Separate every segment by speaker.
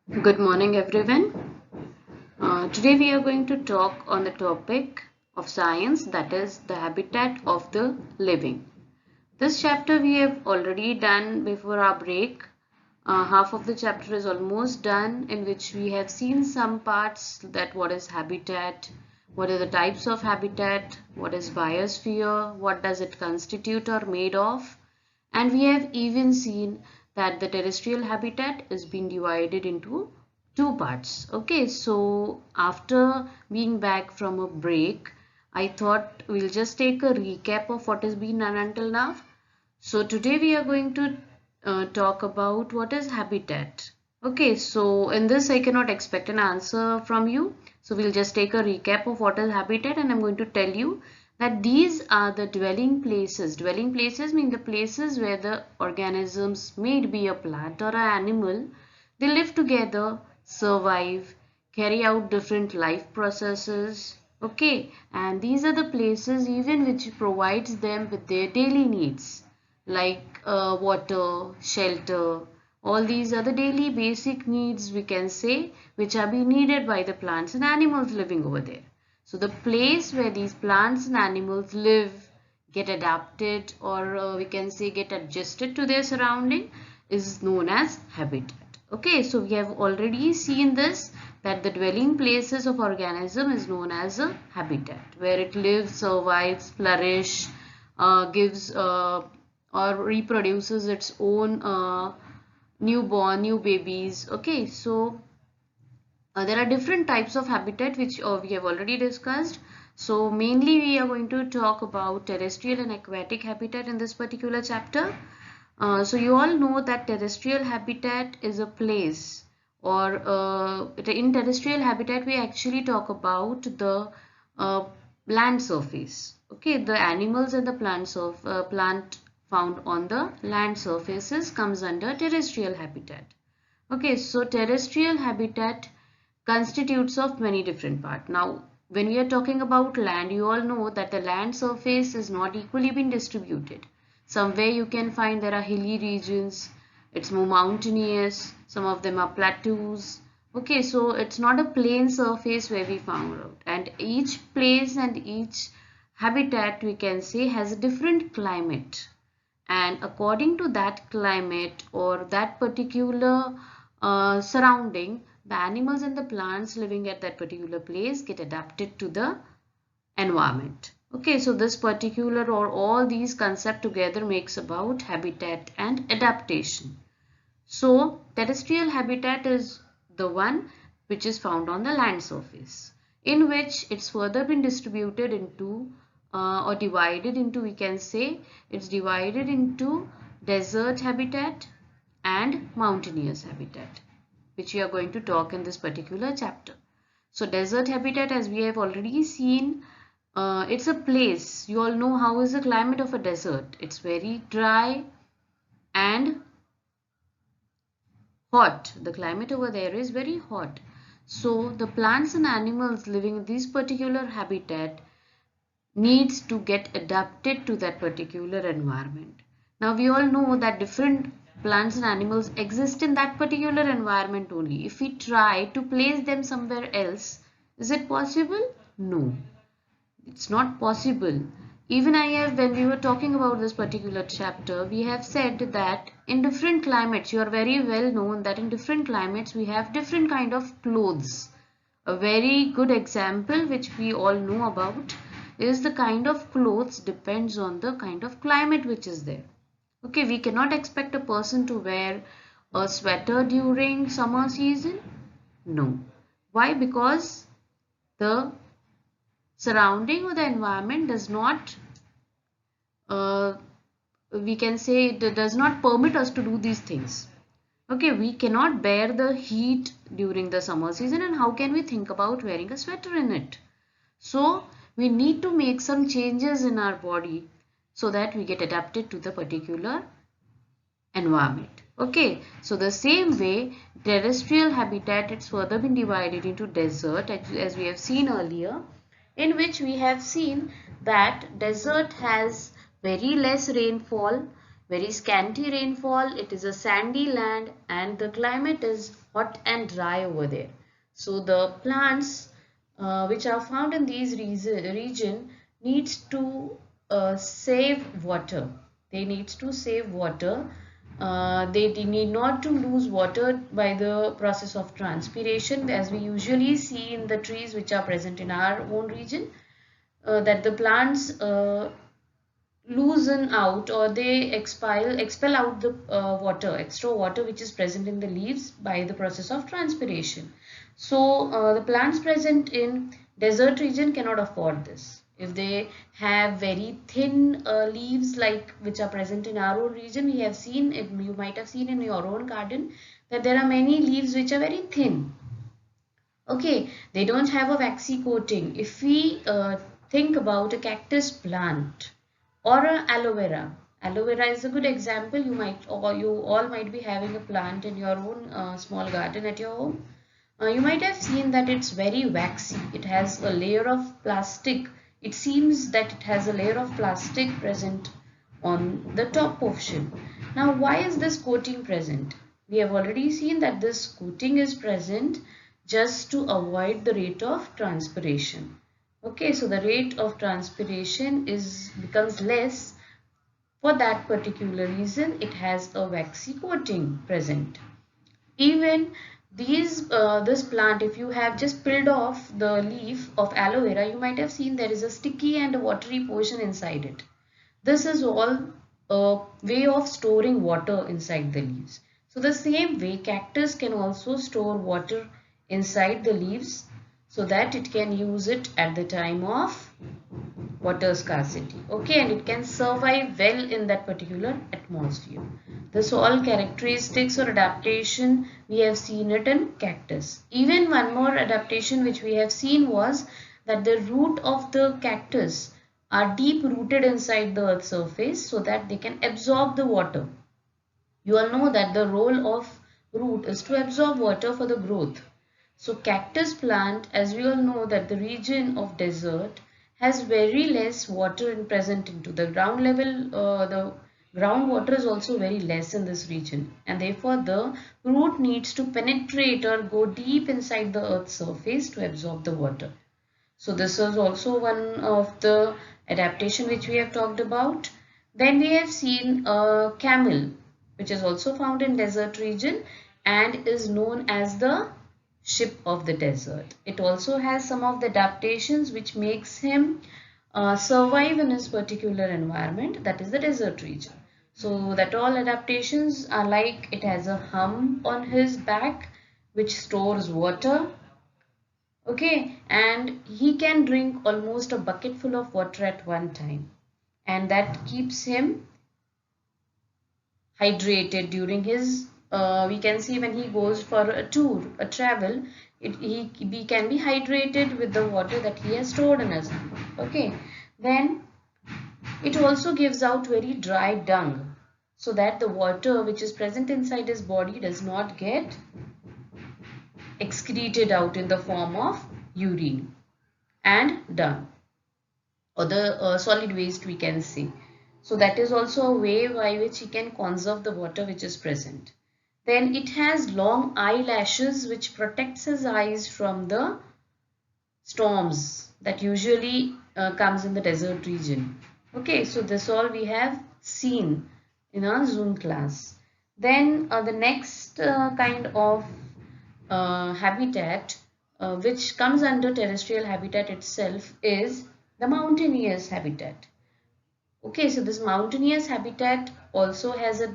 Speaker 1: Good morning, everyone. Today we are going to talk on the topic of science, that is the habitat of the living. This chapter we have already done before our break. Half of the chapter is almost done, in which we have seen some parts, that what is habitat, what are the types of habitat, what is biosphere, what does it constitute or made of, and we have even seen that the terrestrial habitat is being divided into two parts. Okay, so after being back from a break, I thought we'll just take a recap of what has been done until now. So today we are going to talk about what is habitat. Okay, so in this I cannot expect an answer from you. So we'll just take a recap of what is habitat, and I'm going to tell you that these are the dwelling places. Dwelling places mean the places where the organisms, may it be a plant or an animal, they live together, survive, carry out different life processes. Okay, and these are the places even which provides them with their daily needs like water, shelter. All these are the daily basic needs, we can say, which are being needed by the plants and animals living over there. So the place where these plants and animals live, get adapted, or we can say get adjusted to their surrounding, is known as habitat. Okay, so we have already seen this, that the dwelling places of organism is known as a habitat, where it lives, survives, flourish, gives or reproduces its own new babies. Okay, so there are different types of habitat which we have already discussed. So mainly we are going to talk about terrestrial and aquatic habitat in this particular chapter. So you all know that terrestrial habitat is a place, or in terrestrial habitat we actually talk about the uh, land surface. Okay, the animals and the plant found on the land surfaces comes under terrestrial habitat. Okay, so terrestrial habitat constitutes of many different parts. Now, when we are talking about land, you all know that the land surface is not equally been distributed. Somewhere you can find there are hilly regions, it's more mountainous, some of them are plateaus. Okay, so it's not a plain surface where we found out. And each place and each habitat, we can say, has a different climate, and according to that climate or that particular surrounding, the animals and the plants living at that particular place get adapted to the environment. Okay, so this particular or all these concepts together makes about habitat and adaptation. So terrestrial habitat is the one which is found on the land surface, in which it's further been distributed into or divided into, we can say, it's divided into desert habitat and mountainous habitat, which we are going to talk in this particular chapter. So desert habitat, as we have already seen, it's a place. You all know how is the climate of a desert. It's very dry and hot. The climate over there is very hot. So the plants and animals living in this particular habitat needs to get adapted to that particular environment. Now we all know that different plants and animals exist in that particular environment only. If we try to place them somewhere else, is it possible? No, it's not possible. Even I have, when we were talking about this particular chapter, we have said that in different climates, you are very well known that in different climates we have different kind of clothes. A very good example which we all know about is the kind of clothes depends on the kind of climate which is there. Okay, we cannot expect a person to wear a sweater during summer season. No. Why? Because the surrounding or the environment does not uh, we can say it does not permit us to do these things. Okay, we cannot bear the heat during the summer season, and how can we think about wearing a sweater in it? So we need to make some changes in our body so that we get adapted to the particular environment. Okay, so the same way terrestrial habitat, it's further been divided into desert, as we have seen earlier, in which we have seen that desert has very less rainfall. very scanty rainfall. It is a sandy land and the climate is hot and dry over there. So the plants which are found in these region needs to save water. They need to save water. They need not to lose water by the process of transpiration, as we usually see in the trees which are present in our own region, that the plants loosen out or they expel out the extra water which is present in the leaves by the process of transpiration. So the plants present in desert region cannot afford this. If they have very thin leaves like which are present in our own region, we have seen it, you might have seen in your own garden that there are many leaves which are very thin. Okay, they don't have a waxy coating. If we think about a cactus plant or aloe vera. Aloe vera is a good example. You all might be having a plant in your own small garden at your home. You might have seen that it's very waxy. It has a layer of plastic. It seems that it has a layer of plastic present on the top portion. Now, why is this coating present? We have already seen that this coating is present just to avoid the rate of transpiration. Okay, so the rate of transpiration becomes less. For that particular reason, it has a waxy coating present. Even this plant, if you have just peeled off the leaf of aloe vera, you might have seen there is a sticky and a watery portion inside it. This is all a way of storing water inside the leaves. So the same way, cactus can also store water inside the leaves so that it can use it at the time of water scarcity. Okay, and it can survive well in that particular atmosphere. This all characteristics or adaptation, we have seen it in cactus. Even one more adaptation which we have seen was that the root of the cactus are deep rooted inside the earth surface so that they can absorb the water. You all know that the role of root is to absorb water for the growth. So cactus plant, as we all know that the region of desert has very less water present into the ground level. The groundwater is also very less in this region, and therefore the root needs to penetrate or go deep inside the earth's surface to absorb the water. So this is also one of the adaptation which we have talked about. Then we have seen a camel, which is also found in desert region and is known as the ship of the desert. It also has some of the adaptations which makes him survive in his particular environment, that is the desert region. So that all adaptations are like it has a hump on his back which stores water. Okay, and he can drink almost a bucket full of water at one time, and that keeps him hydrated during his we can see when he goes for a tour, a travel, he can be hydrated with the water that he has stored in his hand. Okay, then it also gives out very dry dung so that the water which is present inside his body does not get excreted out in the form of urine and dung or the solid waste we can say. So that is also a way by which he can conserve the water which is present. Then it has long eyelashes which protects his eyes from the storms that usually comes in the desert region. Okay, so this all we have seen in our Zoom class. Then the next kind of habitat which comes under terrestrial habitat itself is the mountainous habitat. Okay, so this mountainous habitat also has a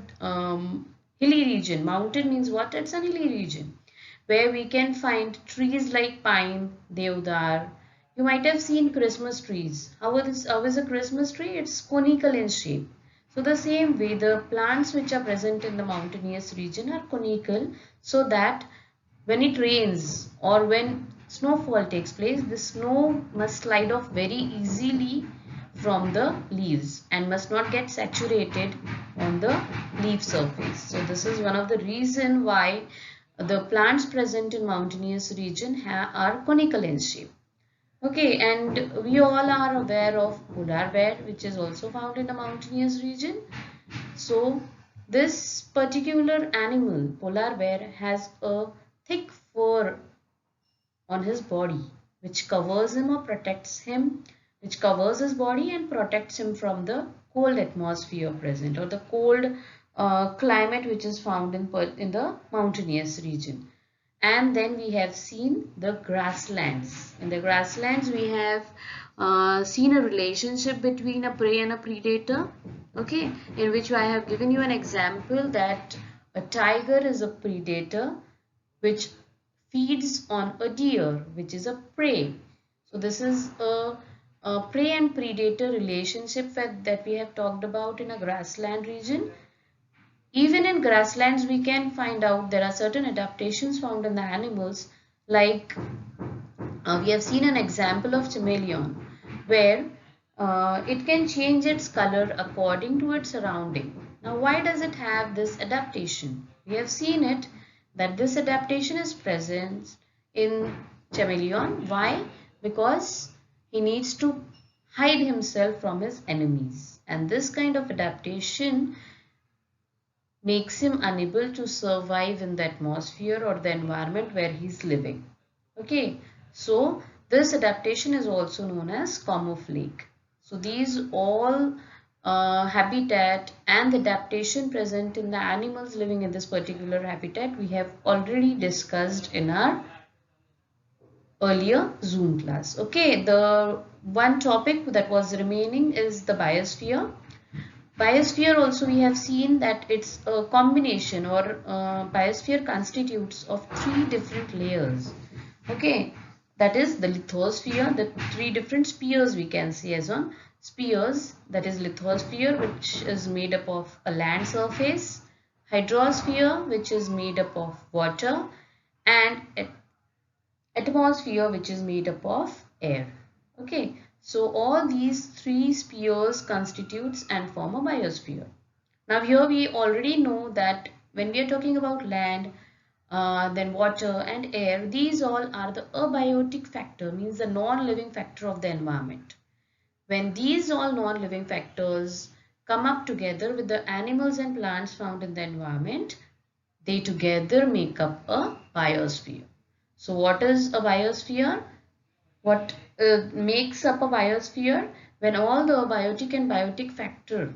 Speaker 1: hilly region. Mountain means what? It's a hilly region where we can find trees like pine, deodar. You might have seen Christmas trees. How is a Christmas tree? It's conical in shape. So the same way, the plants which are present in the mountainous region are conical, so that when it rains or when snowfall takes place, the snow must slide off very easily from the leaves and must not get saturated on the leaf surface. So this is one of the reason why the plants present in mountainous region are conical in shape. Okay, and we all are aware of polar bear, which is also found in the mountainous region. So this particular animal, polar bear, has a thick fur on his body which covers him or protects him, which covers his body and protects him from the cold atmosphere present, or the cold climate which is found in the mountainous region. And then we have seen the grasslands. In the grasslands we have seen a relationship between a prey and a predator, okay, in which I have given you an example that a tiger is a predator which feeds on a deer, which is a prey. So this is a prey and predator relationship that we have talked about in a grassland region. Even in grasslands, we can find out there are certain adaptations found in the animals, like we have seen an example of chameleon, where it can change its color according to its surrounding. Now, why does it have this adaptation? We have seen it that this adaptation is present in chameleon. Why? Because he needs to hide himself from his enemies, and this kind of adaptation makes him unable to survive in the atmosphere or the environment where he's living. Okay, so this adaptation is also known as camouflage. So these all habitat and the adaptation present in the animals living in this particular habitat we have already discussed in our earlier Zoom class. Okay, the one topic that was remaining is the biosphere. Biosphere also we have seen that it's a combination, or biosphere constitutes of three different layers. Okay, that is the lithosphere, the three different spheres we can see as on spheres, that is lithosphere, which is made up of a land surface, hydrosphere, which is made up of water, and atmosphere, which is made up of air. Okay, so all these three spheres constitutes and form a biosphere. Now here we already know that when we are talking about land, then water and air, these all are the abiotic factor, means the non-living factor of the environment. When these all non-living factors come up together with the animals and plants found in the environment, they together make up a biosphere. So what is a biosphere? What makes up a biosphere? When all the abiotic and biotic factor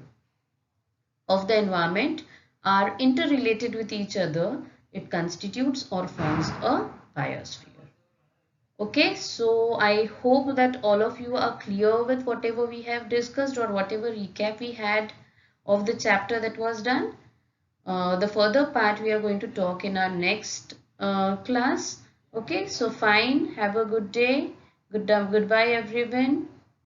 Speaker 1: of the environment are interrelated with each other, it constitutes or forms a biosphere. Okay, so I hope that all of you are clear with whatever we have discussed or whatever recap we had of the chapter that was done. The further part we are going to talk in our next class. Okay, so fine. Have a good day. Goodbye everyone.